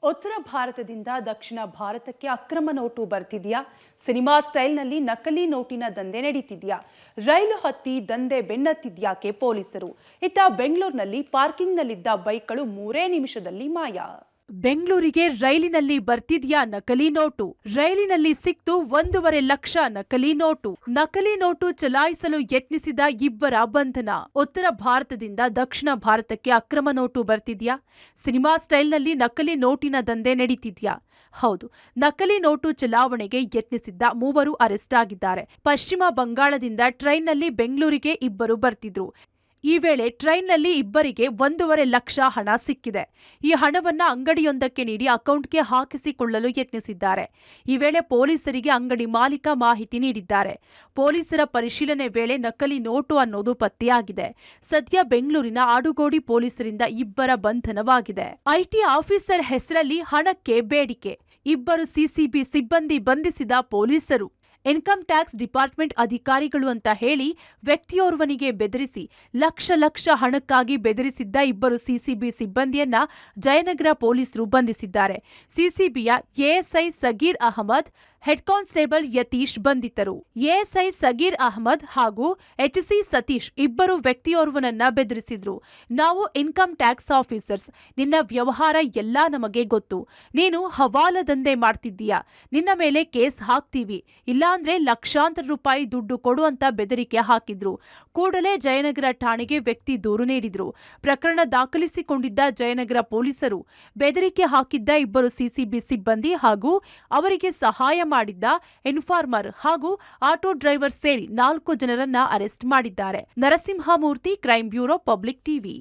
ಉತ್ತರ ಭಾರತದಿಂದ ದಕ್ಷಿಣ ಭಾರತಕ್ಕೆ ಅಕ್ರಮ ನೋಟು ಬರ್ತಿದ್ಯಾ? ಸಿನಿಮಾ ಸ್ಟೈಲ್ನಲ್ಲಿ ನಕಲಿ ನೋಟಿನ ದಂಧೆ ನಡೀತಿದ್ಯಾ? ರೈಲು ಹತ್ತಿ ದಂಧೆ ಬೆನ್ನತ್ತಿದ್ಯಾಕೆ ಪೊಲೀಸರು? ಇತ್ತ ಬೆಂಗಳೂರಿನಲ್ಲಿ ಪಾರ್ಕಿಂಗ್ನಲ್ಲಿದ್ದ ಬೈಕ್ಗಳು 3 ನಿಮಿಷದಲ್ಲಿ ಮಾಯ. ಬೆಂಗಳೂರಿಗೆ ರೈಲಿನಲ್ಲಿ ಬರ್ತಿದ್ಯಾ ನಕಲಿ ನೋಟು? ರೈಲಿನಲ್ಲಿ ಸಿಕ್ತು 1.5 ಲಕ್ಷ ನಕಲಿ ನೋಟು. ನಕಲಿ ನೋಟು ಚಲಾಯಿಸಲು ಯತ್ನಿಸಿದ ಇಬ್ಬರ ಬಂಧನ. ಉತ್ತರ ಭಾರತದಿಂದ ದಕ್ಷಿಣ ಭಾರತಕ್ಕೆ ಅಕ್ರಮ ನೋಟು ಬರ್ತಿದ್ಯಾ? ಸಿನಿಮಾ ಸ್ಟೈಲ್ನಲ್ಲಿ ನಕಲಿ ನೋಟಿನ ದಂಧೆ ನಡೀತಿದ್ಯಾ? ಹೌದು, ನಕಲಿ ನೋಟು ಚಲಾವಣೆಗೆ ಯತ್ನಿಸಿದ್ದ 3 ಅರೆಸ್ಟ್ ಆಗಿದ್ದಾರೆ. ಪಶ್ಚಿಮ ಬಂಗಾಳದಿಂದ ಟ್ರೈನ್ನಲ್ಲಿ ಬೆಂಗಳೂರಿಗೆ ಇಬ್ಬರು ಬರ್ತಿದ್ರು. ಈ ವೇಳೆ ಟ್ರೈನ್ನಲ್ಲಿ ಇಬ್ಬರಿಗೆ 1.5 ಲಕ್ಷ ಹಣ ಸಿಕ್ಕಿದೆ. ಈ ಹಣವನ್ನ ಅಂಗಡಿಯೊಂದಕ್ಕೆ ನೀಡಿ ಅಕೌಂಟ್ಗೆ ಹಾಕಿಸಿಕೊಳ್ಳಲು ಯತ್ನಿಸಿದ್ದಾರೆ. ಈ ವೇಳೆ ಪೊಲೀಸರಿಗೆ ಅಂಗಡಿ ಮಾಲೀಕ ಮಾಹಿತಿ ನೀಡಿದ್ದಾರೆ. ಪೊಲೀಸರ ಪರಿಶೀಲನೆ ವೇಳೆ ನಕಲಿ ನೋಟು ಅನ್ನೋದು ಪತ್ತೆಯಾಗಿದೆ. ಸದ್ಯ ಬೆಂಗಳೂರಿನ ಆಡುಗೋಡಿ ಪೊಲೀಸರಿಂದ ಇಬ್ಬರ ಬಂಧನವಾಗಿದೆ. ಐಟಿ ಆಫೀಸರ್ ಹೆಸರಲ್ಲಿ ಹಣಕ್ಕೆ ಬೇಡಿಕೆ. ಇಬ್ಬರು ಸಿಸಿಬಿ ಸಿಬ್ಬಂದಿ ಬಂಧಿಸಿದ ಪೊಲೀಸರು. ಇನ್ಕಮ್ ಟ್ಯಾಕ್ಸ್ ಡಿಪಾರ್ಟ್ಮೆಂಟ್ ಅಧಿಕಾರಿಗಳು ಅಂತ ಹೇಳಿ ವ್ಯಕ್ತಿಯೋರ್ವನಿಗೆ ಬೆದರಿಸಿ ಲಕ್ಷ ಹಣಕ್ಕಾಗಿ ಬೆದರಿಸಿದ್ದ ಇಬ್ಬರು ಸಿಸಿಬಿ ಸಿಬ್ಬಂದಿಯನ್ನ ಜಯನಗರ ಪೊಲೀಸರು ಬಂಧಿಸಿದ್ದಾರೆ. ಸಿಸಿಬಿಯ ASI Sageer Ahmed, head constable Yatish ಬಂಧಿತರು. ಎಎಸ್ಐ ಸಗೀರ್ ಅಹಮದ್ ಹಾಗೂ ಎಚ್ಸಿ ಸತೀಶ್ ಇಬ್ಬರು ವ್ಯಕ್ತಿಯೋರ್ವನನ್ನ ಬೆದರಿಸಿದ್ರು. ನಾವು ಇನ್ಕಮ್ ಟ್ಯಾಕ್ಸ್ ಆಫೀಸರ್ಸ್, ನಿನ್ನ ವ್ಯವಹಾರ ಎಲ್ಲಾ ನಮಗೆ ಗೊತ್ತು. ನೀನು ಹವಾಲ ದಂಧೆ ಮಾಡ್ತಿದ್ದೀಯಾ? ನಿನ್ನ ಮೇಲೆ ಕೇಸ್ ಹಾಕ್ತೀವಿ, ಇಲ್ಲಾಂದ್ರೆ ಲಕ್ಷಾಂತರ ರೂಪಾಯಿ ದುಡ್ಡು ಕೊಡು ಅಂತ ಬೆದರಿಕೆ ಹಾಕಿದ್ರು. ಕೂಡಲೇ ಜಯನಗರ ಠಾಣೆಗೆ ವ್ಯಕ್ತಿ ದೂರು ನೀಡಿದ್ರು. ಪ್ರಕರಣ ದಾಖಲಿಸಿಕೊಂಡಿದ್ದ ಜಯನಗರ ಪೊಲೀಸರು ಬೆದರಿಕೆ ಹಾಕಿದ್ದ ಇಬ್ಬರು ಸಿಸಿಬಿ ಸಿಬ್ಬಂದಿ ಹಾಗೂ ಅವರಿಗೆ ಸಹಾಯ ಮಾಡಿದ್ದ ಇನ್ಫಾರ್ಮರ್ ಹಾಗೂ ಆಟೋ ಡ್ರೈವರ್ ಸೇರಿ 4 ಜನರನ್ನ ಅರೆಸ್ಟ್ ಮಾಡಿದ್ದಾರೆ. Narasimhamurthy, crime bureau, public TV.